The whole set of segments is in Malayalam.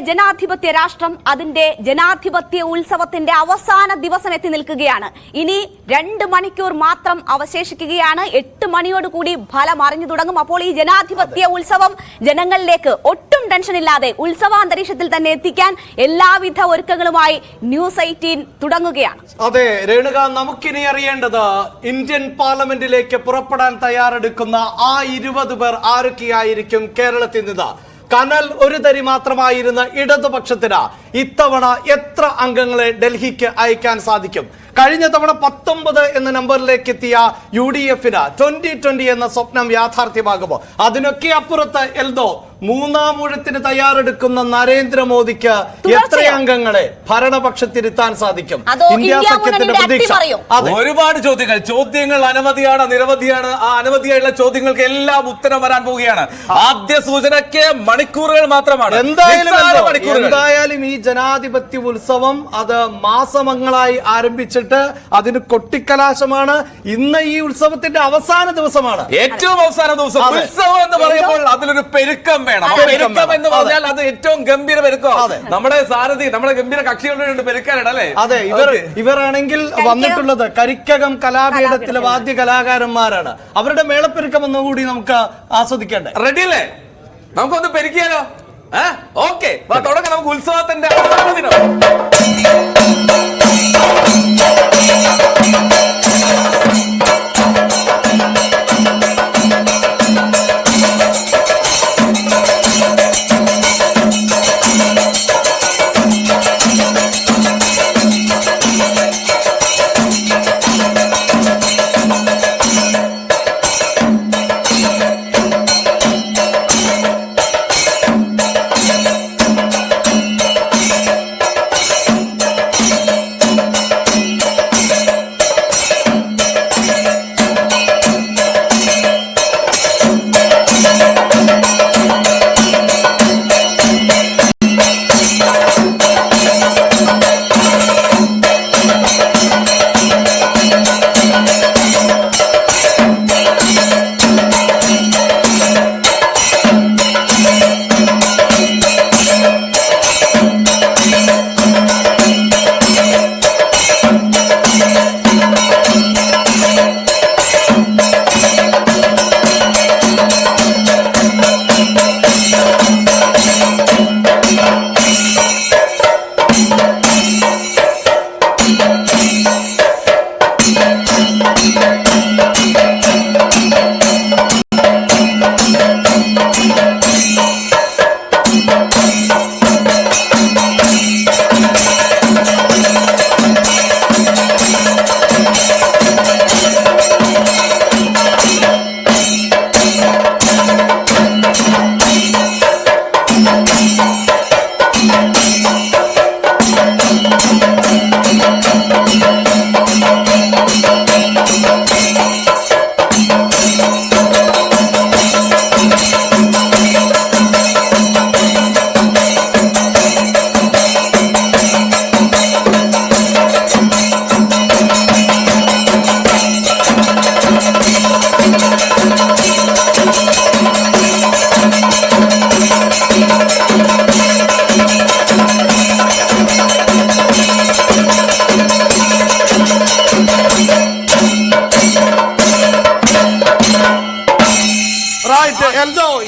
ജനാധിപത്യ രാഷ്ട്രം അതിന്റെ ജനാധിപത്യ ഉത്സവത്തിന്റെ അവസാന ദിവസം എത്തി നിൽക്കുകയാണ്. ഇനി 2 മണിക്കൂർ മാത്രം അവശേഷിക്കുകയാണ്. 8 മണിയോടുകൂടി ഫലം അറിഞ്ഞു തുടങ്ങും. അപ്പോൾ ഈ ജനാധിപത്യ ഉത്സവം ജനങ്ങളിലേക്ക് ഒട്ടും ടെൻഷനില്ലാതെ ഉത്സവാന്തരീക്ഷത്തിൽ തന്നെ എത്തിക്കാൻ എല്ലാവിധ ഒരുക്കങ്ങളുമായി ന്യൂസ് 18 തുടങ്ങുകയാണ്. അതെ രേണുക, നമുക്കിനി അറിയേണ്ടത് ഇന്ത്യൻ പാർലമെന്റിലേക്ക് പുറപ്പെടാൻ തയ്യാറെടുക്കുന്ന ആ 20 പേർ ആരൊക്കെയായിരിക്കും കേരളത്തിൽ നിന്ന്? കനൽ ഒരു തരി മാത്രമായിരുന്ന ഇടതുപക്ഷത്തിന് ഇത്തവണ എത്ര അംഗങ്ങളെ ഡൽഹിക്ക് അയക്കാൻ സാധിക്കും? കഴിഞ്ഞ തവണ 19 എന്ന നമ്പറിലേക്ക് എത്തിയ UDF-ന് 2020 എന്ന സ്വപ്നം യാഥാർത്ഥ്യമാകുമോ? അതിനൊക്കെ അപ്പുറത്ത് എൽദോ മൂന്നാം ഊഴത്തിന് തയ്യാറെടുക്കുന്ന നരേന്ദ്രമോദിക്ക് എത്ര അംഗങ്ങളെ ഭരണപക്ഷത്തിരുത്താൻ സാധിക്കും? ഇന്ത്യ സഖ്യത്തിന്റെ പ്രതീക്ഷ. ഒരുപാട് ചോദ്യങ്ങൾ അനവധിയാണ്, നിരവധിയാണ്. ആ അനവധിയായുള്ള ചോദ്യങ്ങൾക്ക് എല്ലാം ഉത്തരം വരാൻ പോവുകയാണ്. ആദ്യ സൂചനയ്ക്ക് മണിക്കൂറുകൾ മാത്രമാണ്. എന്തായാലും ഈ ജനാധിപത്യ ഉത്സവം അത് മാസങ്ങളായി ആരംഭിച്ചിട്ട് അതിന് കൊട്ടിക്കലാശമാണ്. ഇന്ന് ഈ ഉത്സവത്തിന്റെ അവസാന ദിവസമാണ്, ഏറ്റവും അവസാന ദിവസം. ഉത്സവം എന്ന് പറയുമ്പോൾ അതിലൊരു പെരുക്കം വേണം. പെരുക്കം എന്ന് പറഞ്ഞാൽ അത് ഏറ്റവും ഗംഭീര പെരുക്കം. നമ്മുടെ സാരഥി, നമ്മുടെ ഗംഭീര കക്ഷികളുടെ പെരുക്കാനാണ് അല്ലേ? അതെ, ഇവരാണെങ്കിൽ വന്നിട്ടുള്ളത് കരിക്കകം കലാപീഠത്തിലെ വാദ്യ കലാകാരന്മാരാണ്. അവരുടെ മേളപ്പെരുക്കം ഒന്നുകൂടി നമുക്ക് ആസ്വദിക്കേണ്ടേ? റെഡി അല്ലേ? നമുക്കൊന്ന് പെരുക്കിയാലോ? ഓക്കെ, തുടങ്ങാം. നമുക്ക് ഉത്സവത്തിന്റെ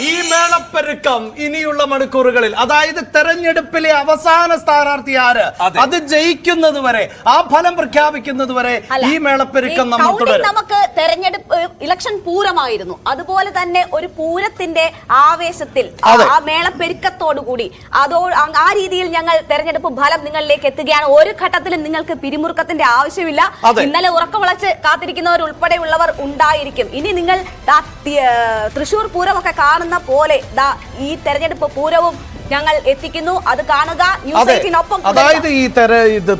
ഈ മേളപ്പെരുക്കം ഇനിയുള്ള മണിക്കൂറുകളിൽ, അതായത് തെരഞ്ഞെടുപ്പിലെ അവസാന സ്ഥാനാർത്ഥി ആര്, അത് ജയിക്കുന്നത് വരെ, ആ ഫലം പ്രഖ്യാപിക്കുന്നത് വരെ ഈ മേളപ്പെരുക്കം നമ്മൾ തുടരും. നമുക്ക് തെരഞ്ഞെടുപ്പ് ഇലക്ഷൻ പൂരമായിരുന്നു, അതുപോലെ തന്നെ ഒരു പൂരത്തിന്റെ ആവേശത്തിൽ ആ മേളപ്പെരുക്കത്തോടുകൂടി ആ രീതിയിൽ ഞങ്ങൾ തെരഞ്ഞെടുപ്പ് ഫലം നിങ്ങളിലേക്ക് എത്തുകയാണ്. ഒരു ഘട്ടത്തിലും നിങ്ങൾക്ക് പിരിമുറുക്കത്തിന്റെ ആവശ്യമില്ല. ഇന്നലെ ഉറക്കമുളച്ച് കാത്തിരിക്കുന്നവരുൾപ്പെടെയുള്ളവർ ഉണ്ടായിരിക്കും. ഇനി നിങ്ങൾ തൃശൂർ പൂരമൊക്കെ കാണുന്ന പോലെ ഈ തെരഞ്ഞെടുപ്പ് പൂരവും ഞങ്ങൾ എത്തിക്കുന്നു. അത് കാണുക. അതായത് ഈ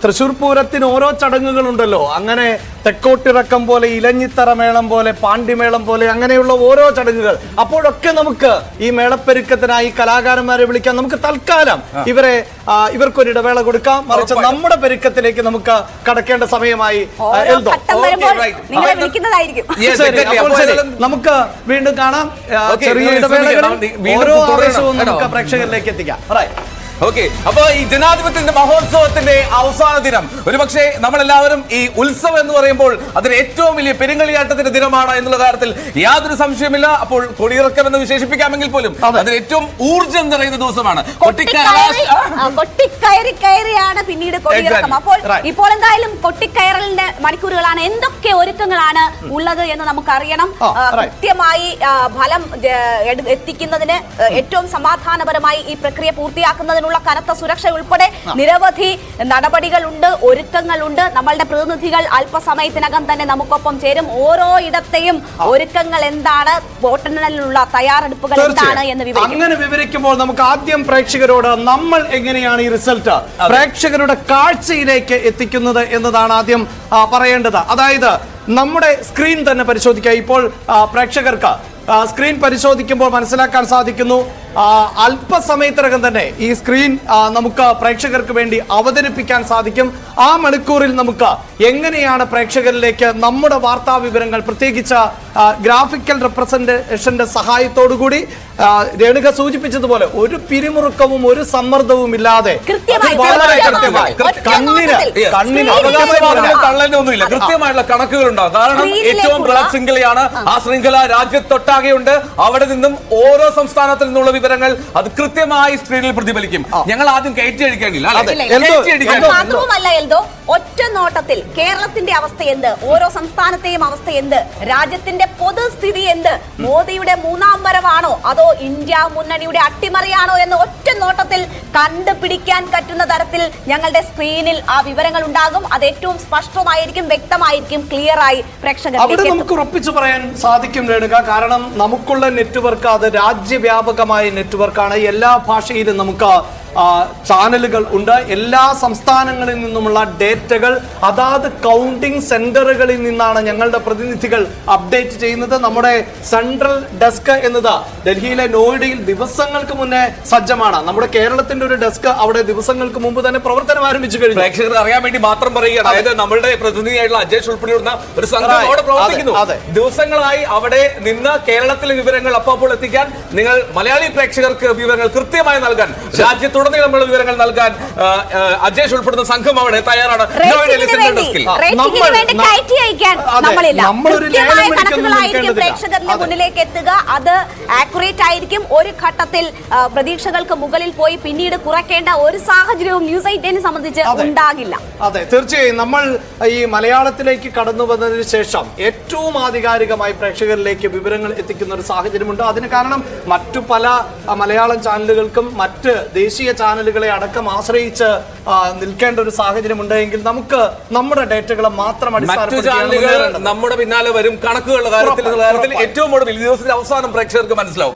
തൃശൂർ പൂരത്തിന് ഓരോ ചടങ്ങുകളുണ്ടല്ലോ. അങ്ങനെ തെക്കോട്ടിറക്കം പോലെ, ഇലഞ്ഞിത്തറ മേളം പോലെ, പാണ്ടിമേളം പോലെ, അങ്ങനെയുള്ള ഓരോ ചടങ്ങുകൾ. അപ്പോഴൊക്കെ നമുക്ക് ഈ മേളപ്പെരുക്കത്തിനായി കലാകാരന്മാരെ വിളിക്കാം. നമുക്ക് തൽക്കാലം ഇവർക്കൊരു ഇടവേള കൊടുക്കാം. മറിച്ച് നമ്മുടെ പെരുക്കത്തിലേക്ക് നമുക്ക് കടക്കേണ്ട സമയമായി. നമുക്ക് വീണ്ടും കാണാം. ചെറിയ ഇടവേളകളിൽ ഓരോ ആവേശവും നമുക്ക് പ്രേക്ഷകരിലേക്ക് എത്തിക്കാം. ഓക്കെ, അപ്പൊ ഈ ജനാധിപത്യത്തിന്റെ മഹോത്സവത്തിന്റെ അവസാന ദിനം, ഒരുപക്ഷെ നമ്മളെല്ലാവരും ഈ ഉത്സവം എന്ന് പറയുമ്പോൾ അതിന് ഏറ്റവും വലിയ പെരുങ്കളിയാട്ടത്തിന്റെ ദിനമാണ് എന്നുള്ള കാര്യത്തിൽ യാതൊരു സംശയമില്ല. അപ്പോൾ കൊടിയിറക്കം എന്ന് വിശേഷിപ്പിക്കാമെങ്കിൽ പോലും അതിന് ഏറ്റവും ഊർജം നിറയുന്ന ദിവസമാണ്. കൊട്ടിക്കയറിയാണ് പിന്നീട് കൊടിയിറക്കം. അപ്പോൾ ഇപ്പോൾ എന്തായാലും കൊട്ടിക്കയറലിന്റെ മണിക്കൂറുകളാണ്. എന്തൊക്കെ ഒരുക്കങ്ങളാണ് ഉള്ളത് എന്ന് നമുക്കറിയണം. കൃത്യമായി ഫലം എത്തിക്കുന്നതിന് ഏറ്റവും സമാധാനപരമായി ഈ പ്രക്രിയ പൂർത്തിയാക്കുന്നതിനുള്ള കനത്ത സുരക്ഷ ഉൾപ്പെടെ നിരവധി നടപടികളുണ്ട്, ഒരുക്കങ്ങളുണ്ട്. നമ്മളുടെ പ്രതിനിധികൾ അല്പസമയത്തിനകം തന്നെ നമുക്കൊപ്പം ചേരും. ഓരോ ഇടത്തെയും ഒരുക്കങ്ങൾ എന്താണ്, വോട്ടെണ്ണലിനുള്ള തയ്യാറെടുപ്പുകൾ എന്താണ് എന്ന് വിവരിക്കും. അങ്ങനെ വിവരിക്കുമ്പോൾ നമുക്ക് ആദ്യം പ്രേക്ഷകരോട് നമ്മൾ എങ്ങനെയാണ് ഈ റിസൾട്ട് പ്രേക്ഷകരുടെ കാഴ്ചയിലേക്ക് എത്തിക്കുന്നത് എന്നതാണ് ആദ്യം പറയേണ്ടത്. അതായത് നമ്മുടെ സ്ക്രീൻ തന്നെ പരിശോധിക്കുക. ഇപ്പോൾ പ്രേക്ഷകർക്ക് സ്ക്രീൻ പരിശോധിക്കുമ്പോൾ മനസ്സിലാക്കാൻ സാധിക്കുന്നു, അല്പസമയത്തിനകം തന്നെ ഈ സ്ക്രീൻ നമുക്ക് പ്രേക്ഷകർക്ക് വേണ്ടി അവതരിപ്പിക്കാൻ സാധിക്കും. ആ മണിക്കൂറിൽ നമുക്ക് എങ്ങനെയാണ് പ്രേക്ഷകരിലേക്ക് നമ്മുടെ വാർത്താ വിവരങ്ങൾ, പ്രത്യേകിച്ച് ഗ്രാഫിക്കൽ റെപ്രസെന്റേഷന്റെ സഹായത്തോടുകൂടി രേണുക സൂചിപ്പിച്ചതുപോലെ ഒരു പിരിമുറുക്കവും ഒരു സമ്മർദ്ദവും ഇല്ലാതെ കള്ളനൊന്നുമില്ല, കൃത്യമായിട്ടുള്ള കണക്കുകൾ ഉണ്ടാകും. കാരണം ഏറ്റവും ബൃഹത് ശൃംഖലയാണ്. ആ ശൃംഖല രാജ്യത്തൊട്ടാകെയുണ്ട്. അവിടെ നിന്നും ഓരോ സംസ്ഥാനത്തിൽ നിന്നുള്ള വിവരങ്ങൾ അത് കൃത്യമായി സ്ക്രീനിൽ പ്രതിഫലിക്കും. ഞങ്ങൾ ആദ്യം കയറ്റി അടിക്കേണ്ടില്ല. മാത്രവുമല്ല എൽദോ, ഒറ്റ നോട്ടത്തിൽ കേരളത്തിന്റെ അവസ്ഥ എന്ത്, ഓരോ സംസ്ഥാനത്തെയും അവസ്ഥ എന്ത്, രാജ്യത്തിന്റെ പൊതുസ്ഥിതി എന്ത്, മോദിയുടെ മൂന്നാം വരവാണോ അതോ ഇന്ത്യ മുന്നണിയുടെ അട്ടിമറിയാണോ എന്ന് ഒറ്റ നോട്ടത്തിൽ കണ്ടുപിടിക്കാൻ പറ്റുന്ന തരത്തിൽ ഞങ്ങളുടെ സ്ക്രീനിൽ ആ വിവരങ്ങൾ ഉണ്ടാകും. അത് ഏറ്റവും സ്പഷ്ടമായിരിക്കും, വ്യക്തമായിരിക്കും, ക്ലിയർ ആയി പ്രേക്ഷകരിലേക്ക് നമുക്ക് ഉറപ്പിച്ചു പറയാൻ സാധിക്കും രേണുക. കാരണം നമുക്കുള്ള നെറ്റ്വർക്ക് അത് രാജ്യവ്യാപകമായ നെറ്റ്വർക്കാണ്. എല്ലാ ഭാഷയിലും നമുക്ക് ചാനലുകൾ ഉണ്ട്. എല്ലാ സംസ്ഥാനങ്ങളിൽ നിന്നുമുള്ള ഡേറ്റകൾ അതാത് കൗണ്ടിംഗ് സെന്ററുകളിൽ നിന്നാണ് ഞങ്ങളുടെ പ്രതിനിധികൾ അപ്ഡേറ്റ് ചെയ്യുന്നത്. നമ്മുടെ സെൻട്രൽ ഡെസ്ക് എന്നത് ഡൽഹിയിലെ നോയിഡയിൽ ദിവസങ്ങൾക്ക് മുന്നേ സജ്ജമാണ്. നമ്മുടെ കേരളത്തിന്റെ ഒരു ഡെസ്ക് അവിടെ ദിവസങ്ങൾക്ക് മുമ്പ് തന്നെ പ്രവർത്തനം ആരംഭിച്ചു കഴിഞ്ഞു. പ്രേക്ഷകർ അറിയാൻ വേണ്ടി മാത്രം പറയുകയാണ്. അതായത് നമ്മളുടെ പ്രതിനിധിയായിട്ടുള്ള അജേഷ് ഉൾപ്പെടെയുള്ള ഒരു സംഘം അവിടെ പ്രവർത്തിക്കുന്നു. ദിവസങ്ങളായി അവിടെ നിന്ന് കേരളത്തിലെ വിവരങ്ങൾ അപ്പോൾ എത്തിക്കാൻ നിങ്ങൾ മലയാളി പ്രേക്ഷകർക്ക് വിവരങ്ങൾ കൃത്യമായി നൽകാൻ, രാജ്യത്തുടനീളമുള്ള വിവരങ്ങൾ നൽകാൻ അജേഷ് ഉൾപ്പെടുന്ന സംഘം അവിടെ തയ്യാറാണ്. പ്രേക്ഷകരുടെ മുന്നിലേക്ക് എത്തുക, അത് ആക്യുറേറ്റ് ആയിരിക്കും. ഒരു ഘട്ടത്തിൽ പ്രതീക്ഷകൾക്ക് മുകളിൽ പോയി പിന്നീട് കുറയ്ക്കേണ്ട ഒരു സാഹചര്യവും ന്യൂസ് 18 സംബന്ധിച്ച് ഉണ്ടാകില്ല. അതെ, തീർച്ചയായും നമ്മൾ ഈ മലയാളത്തിലേക്ക് കടന്നു വന്നതിന് ശേഷം ഏറ്റവും ആധികാരികമായി പ്രേക്ഷകരിലേക്ക് വിവരങ്ങൾ എത്തിക്കുന്ന ഒരു സാഹചര്യമുണ്ട്. അതിന് കാരണം മറ്റു പല മലയാളം ചാനലുകൾക്കും മറ്റ് ദേശീയ ചാനലുകളെ അടക്കം ആശ്രയിച്ച് നിൽക്കേണ്ട ഒരു സാഹചര്യം ഉണ്ടെങ്കിൽ നമുക്ക് നമ്മുടെ ഡേറ്റകളെ മാത്രം നമ്മുടെ പിന്നാലെ വരും. കണക്കുകളുടെ കാര്യത്തിൽ ഏറ്റവും ഒടുവിൽ ദിവസത്തിന്റെ അവസാനം പ്രേക്ഷകർക്ക് മനസ്സിലാവും.